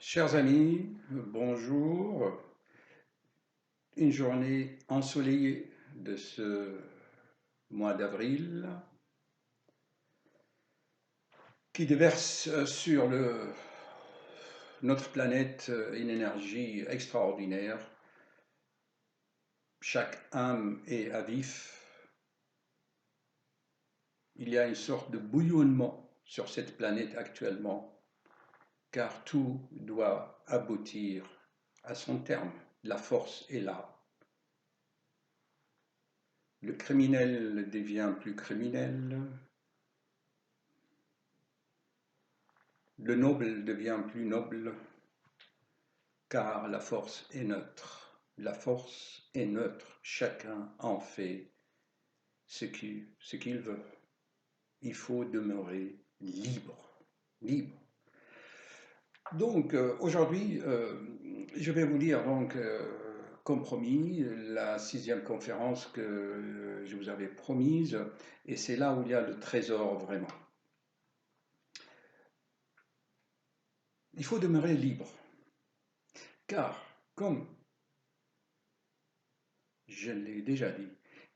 Chers amis, bonjour. Une journée ensoleillée de ce mois d'avril qui déverse sur notre planète une énergie extraordinaire. Chaque âme est à vif. Il y a une sorte de bouillonnement sur cette planète actuellement, car tout doit aboutir à son terme. La force est là. Le criminel devient plus criminel, le noble devient plus noble, car la force est neutre. La force est neutre, chacun en fait ce qu'il veut. Il faut demeurer libre, libre. Donc aujourd'hui, je vais vous lire donc, comme promis, la 6e conférence que je vous avais promise, et c'est là où il y a le trésor vraiment. Il faut demeurer libre, car comme je l'ai déjà dit,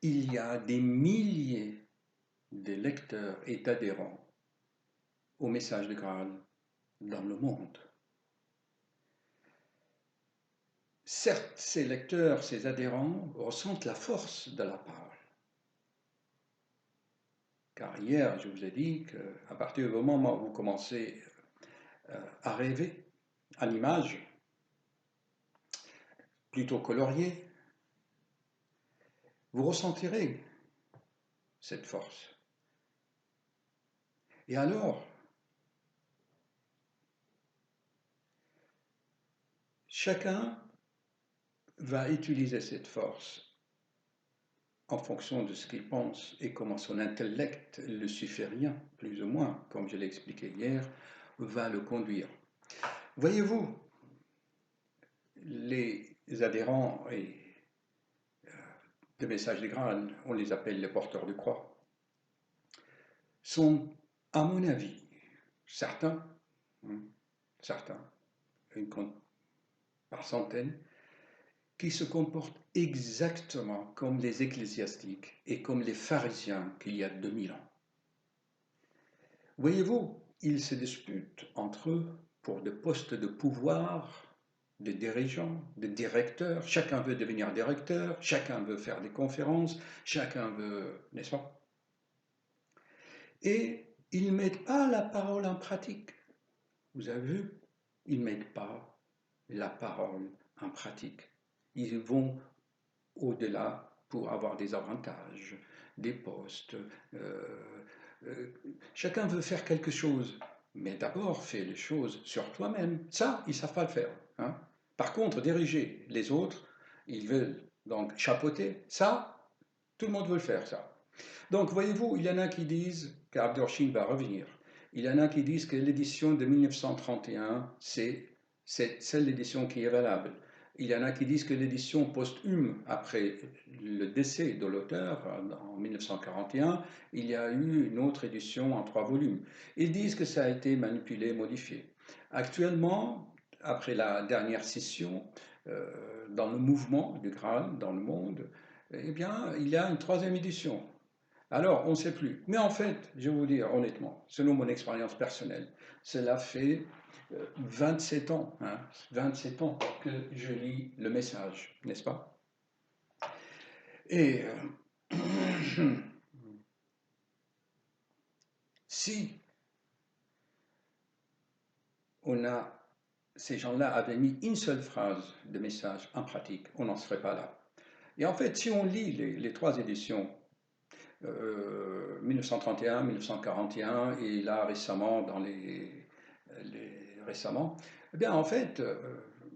il y a des milliers de lecteurs et d'adhérents au message de Graal dans le monde. Certes, ces lecteurs, ces adhérents ressentent la force de la parole. Car hier, je vous ai dit qu'à partir du moment où vous commencez à rêver en images plutôt coloriées, vous ressentirez cette force. Et alors, chacun va utiliser cette force en fonction de ce qu'il pense et comment son intellect, le sufférien, plus ou moins, comme je l'ai expliqué hier, va le conduire. Voyez-vous, les adhérents de Messages du Graal, on les appelle les porteurs de croix, sont, à mon avis, certains, certains, par centaines, qui se comportent exactement comme les ecclésiastiques et comme les pharisiens qu'il y a 2000 ans. Voyez-vous, ils se disputent entre eux pour des postes de pouvoir, de dirigeants, de directeurs. Chacun veut devenir directeur, chacun veut faire des conférences, chacun veut, n'est-ce pas? Et ils ne mettent pas la parole en pratique. Vous avez vu? Ils ne mettent pas la parole en pratique. Ils vont au-delà pour avoir des avantages, des postes. Chacun veut faire quelque chose, mais d'abord fais les choses sur toi-même. Ça, ils ne savent pas le faire. Hein. Par contre, diriger les autres, ils veulent donc chapeauter. Ça, tout le monde veut le faire, ça. Donc, voyez-vous, il y en a qui disent qu'Abdurrahim va revenir. Il y en a qui disent que l'édition de 1931, c'est celle l'édition qui est valable. Il y en a qui disent que l'édition posthume, après le décès de l'auteur en 1941, il y a eu une autre édition en 3 volumes. Ils disent que ça a été manipulé, modifié. Actuellement, après la dernière session, dans le mouvement du Graal, dans le monde, eh bien, il y a une 3e édition. Alors, on ne sait plus. Mais en fait, je vais vous dire honnêtement, selon mon expérience personnelle, cela fait 27 ans, 27 ans que je lis le message, n'est-ce pas? Et si ces gens-là avaient mis une seule phrase de message en pratique, on n'en serait pas là. Et en fait, si on lit les 3 éditions, 1931, 1941 et là récemment récemment, eh bien en fait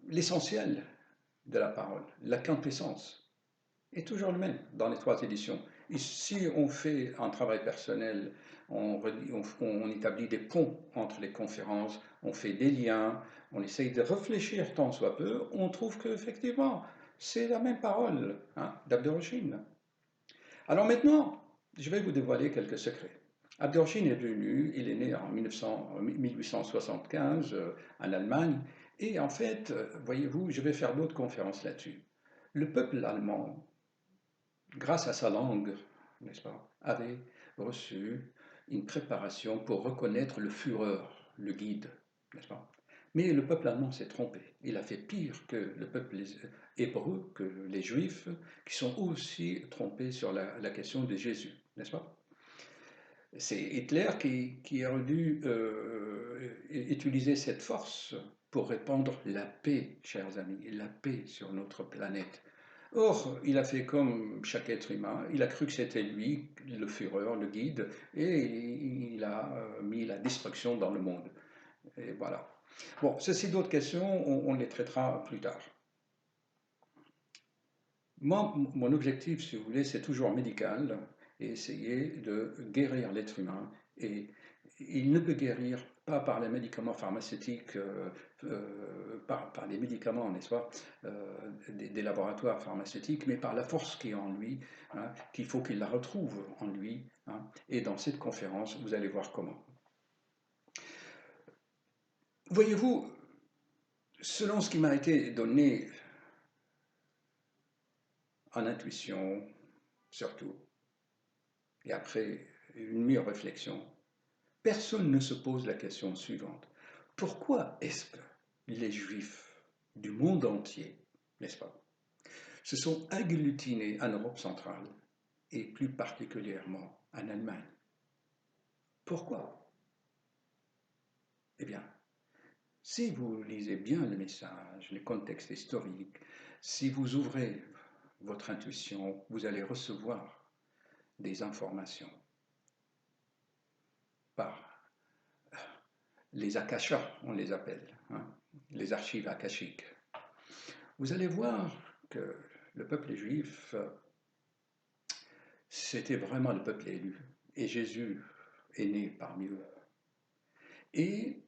l'essentiel de la parole, la quintessence est toujours le même dans les 3 éditions. Et si on fait un travail personnel, on établit des ponts entre les conférences, on fait des liens, on essaye de réfléchir tant soit peu, on trouve qu'effectivement c'est la même parole d'Abderrachid. Alors maintenant, je vais vous dévoiler quelques secrets. Abdurrahim est venu, il est né en 1875 en Allemagne, Et en fait, voyez-vous, je vais faire d'autres conférences là-dessus. Le peuple allemand, grâce à sa langue, n'est-ce pas, avait reçu une préparation pour reconnaître le Führer, le guide, n'est-ce pas? Mais le peuple allemand s'est trompé. Il a fait pire que le peuple hébreu, que les Juifs, qui sont aussi trompés sur la question de Jésus, n'est-ce pas? C'est Hitler qui aurait dû utiliser cette force pour répandre la paix, chers amis, la paix sur notre planète. Or, il a fait comme chaque être humain, il a cru que c'était lui, le Führer, le guide, et il a mis la destruction dans le monde. Et voilà. Bon, ceci d'autres questions, on les traitera plus tard. Moi, mon objectif, si vous voulez, c'est toujours médical et essayer de guérir l'être humain. Et il ne peut guérir pas par les médicaments pharmaceutiques, par les médicaments, n'est-ce pas, des laboratoires pharmaceutiques, mais par la force qui est en lui, hein, qu'il faut qu'il la retrouve en lui. Hein. Et dans cette conférence, vous allez voir comment. Voyez-vous, selon ce qui m'a été donné en intuition, surtout, et après une meilleure réflexion, personne ne se pose la question suivante. Pourquoi est-ce que les Juifs du monde entier, n'est-ce pas, se sont agglutinés en Europe centrale et plus particulièrement en Allemagne? Pourquoi? Eh bien, si vous lisez bien le message, le contexte historique, si vous ouvrez votre intuition, vous allez recevoir des informations par les akashas, on les appelle, hein, les archives akashiques. Vous allez voir que le peuple juif, c'était vraiment le peuple élu. Et Jésus est né parmi eux. Et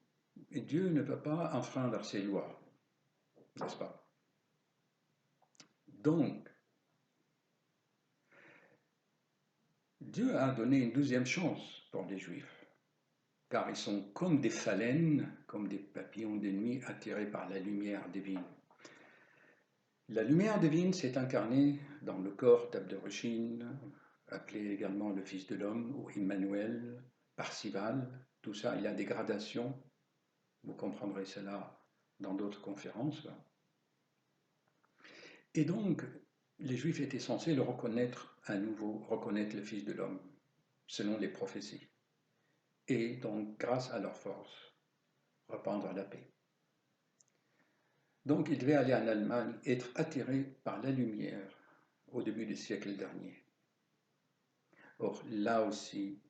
Dieu ne peut pas enfreindre ses lois, n'est-ce pas? Donc, Dieu a donné une deuxième chance pour les Juifs, car ils sont comme des phalènes, comme des papillons de nuit attirés par la lumière divine. La lumière divine s'est incarnée dans le corps d'Abderrachid, appelé également le Fils de l'homme, ou Emmanuel, Parsival, tout ça, il y a des gradations, vous comprendrez cela dans d'autres conférences. Et donc, les Juifs étaient censés le reconnaître à nouveau, reconnaître le Fils de l'homme, selon les prophéties. Et donc, grâce à leur force, répandre la paix. Donc, ils devaient aller en Allemagne, être attirés par la lumière au début du siècle dernier. Or, là aussi,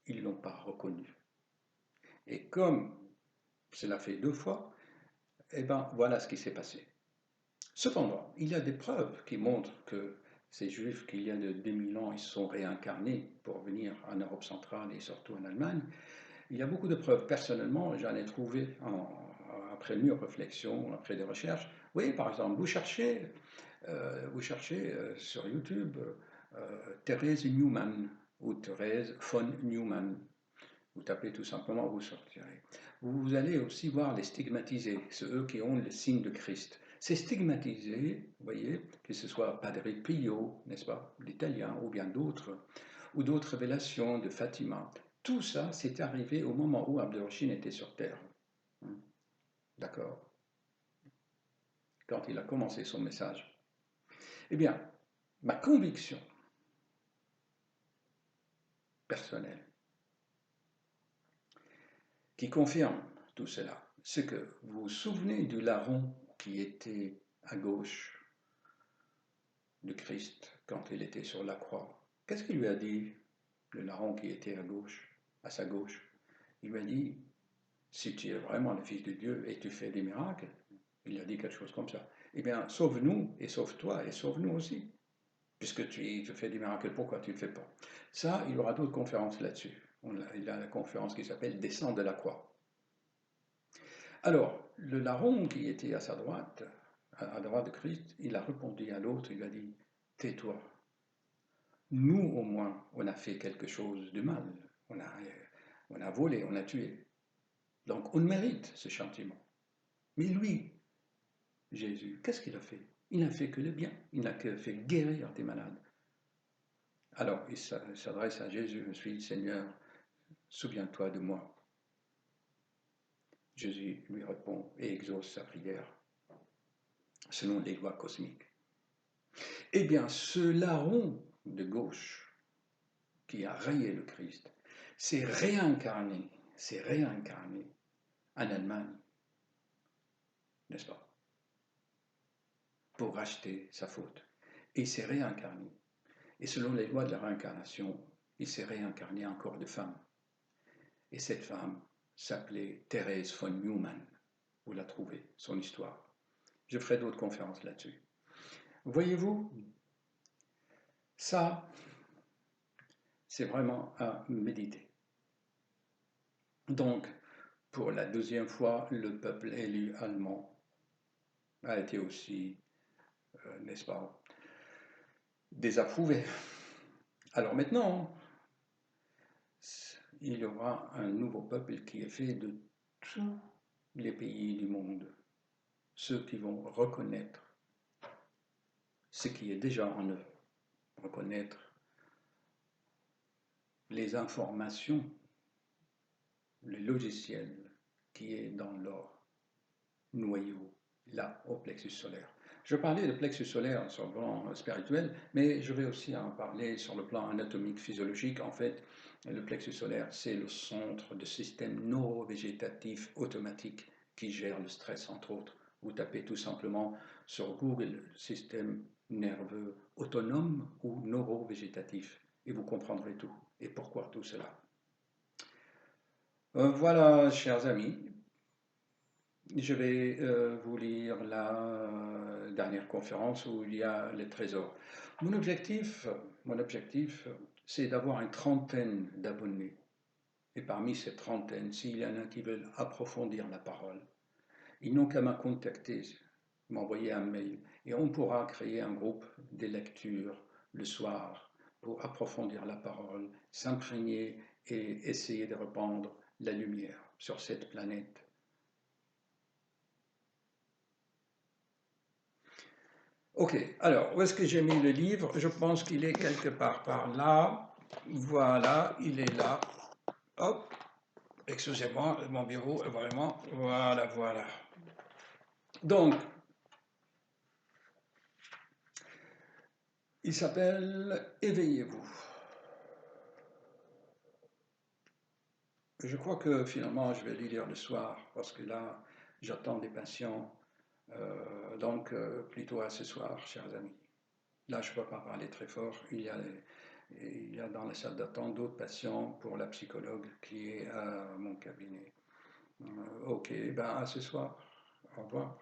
ils ne l'ont pas reconnu. Et comme cela fait 2 fois, eh bien, voilà ce qui s'est passé. Cependant, il y a des preuves qui montrent que ces Juifs, qu'il y a de 2000 ans, ils se sont réincarnés pour venir en Europe centrale et surtout en Allemagne. Il y a beaucoup de preuves. Personnellement, j'en ai trouvé après mûre réflexion, après des recherches. Oui, par exemple, vous cherchez sur YouTube Thérèse Newman ou Thérèse von Neumann. Vous tapez tout simplement, vous sortirez. Vous allez aussi voir les stigmatisés, ceux qui ont le signe de Christ. Ces stigmatisés, vous voyez, que ce soit Padre Pio, n'est-ce pas, l'italien, ou bien d'autres, ou d'autres révélations de Fatima, tout ça, c'est arrivé au moment où Abderrachid était sur Terre. D'accord? Quand il a commencé son message. Eh bien, ma conviction personnelle, qui confirme tout cela, c'est que vous vous souvenez du larron qui était à gauche de Christ quand il était sur la croix. Qu'est-ce qu'il lui a dit, le larron qui était à gauche, à sa gauche? Il lui a dit, si tu es vraiment le Fils de Dieu et tu fais des miracles, il a dit quelque chose comme ça, eh bien, sauve-nous et sauve-toi et sauve-nous aussi. Puisque tu fais des miracles, pourquoi tu ne le fais pas? Ça, il y aura d'autres conférences là-dessus. Il y a la conférence qui s'appelle Descendre de la croix. Alors, le larron qui était à sa droite, à droite de Christ, il a répondu à l'autre, il lui a dit, tais-toi. Nous, au moins, on a fait quelque chose de mal. On a volé, on a tué. Donc, on mérite ce châtiment. Mais lui, Jésus, qu'est-ce qu'il a fait? Il n'a fait que le bien. Il n'a que fait guérir des malades. Alors, il s'adresse à Jésus, je suis Seigneur, souviens-toi de moi. Jésus lui répond et exauce sa prière selon les lois cosmiques. Eh bien, ce larron de gauche qui a rayé le Christ s'est réincarné en Allemagne, n'est-ce pas, pour racheter sa faute. Et il s'est réincarné. Et selon les lois de la réincarnation, il s'est réincarné en corps de femme. Et cette femme s'appelait Thérèse von Neumann. Vous la trouvez, son histoire. Je ferai d'autres conférences là-dessus. Voyez-vous, ça, c'est vraiment à méditer. Donc, pour la deuxième fois, le peuple élu allemand a été aussi, n'est-ce pas, désapprouvé. Alors maintenant, il y aura un nouveau peuple qui est fait de tous les pays du monde, ceux qui vont reconnaître ce qui est déjà en eux, reconnaître les informations, le logiciel qui est dans leur noyau, là, au plexus solaire. Je parlais de plexus solaire sur le plan spirituel, mais je vais aussi en parler sur le plan anatomique, physiologique. En fait, le plexus solaire, c'est le centre de système neurovégétatif automatique qui gère le stress, entre autres. Vous tapez tout simplement sur Google système nerveux autonome ou neurovégétatif et vous comprendrez tout. Et pourquoi tout cela? Voilà, chers amis, je vais vous lire la dernière conférence où il y a les trésors. Mon objectif, c'est d'avoir une trentaine d'abonnés. Et parmi ces trentaines, s'il y en a qui veulent approfondir la parole, ils n'ont qu'à me contacter, m'envoyer un mail, et on pourra créer un groupe de lecture le soir pour approfondir la parole, s'imprégner et essayer de répandre la lumière sur cette planète. Ok, alors, où est-ce que j'ai mis le livre? Je pense qu'il est quelque part par là. Voilà, il est là. Hop, excusez-moi, mon bureau est vraiment... Voilà, voilà. Donc, il s'appelle Éveillez-vous. Je crois que finalement, je vais le lire le soir, parce que là, j'attends des patients. Donc, plutôt à ce soir, chers amis. Là, je ne peux pas parler très fort. Il y a dans la salle d'attente d'autres patients pour la psychologue qui est à mon cabinet. Ok, ben à ce soir. Au revoir.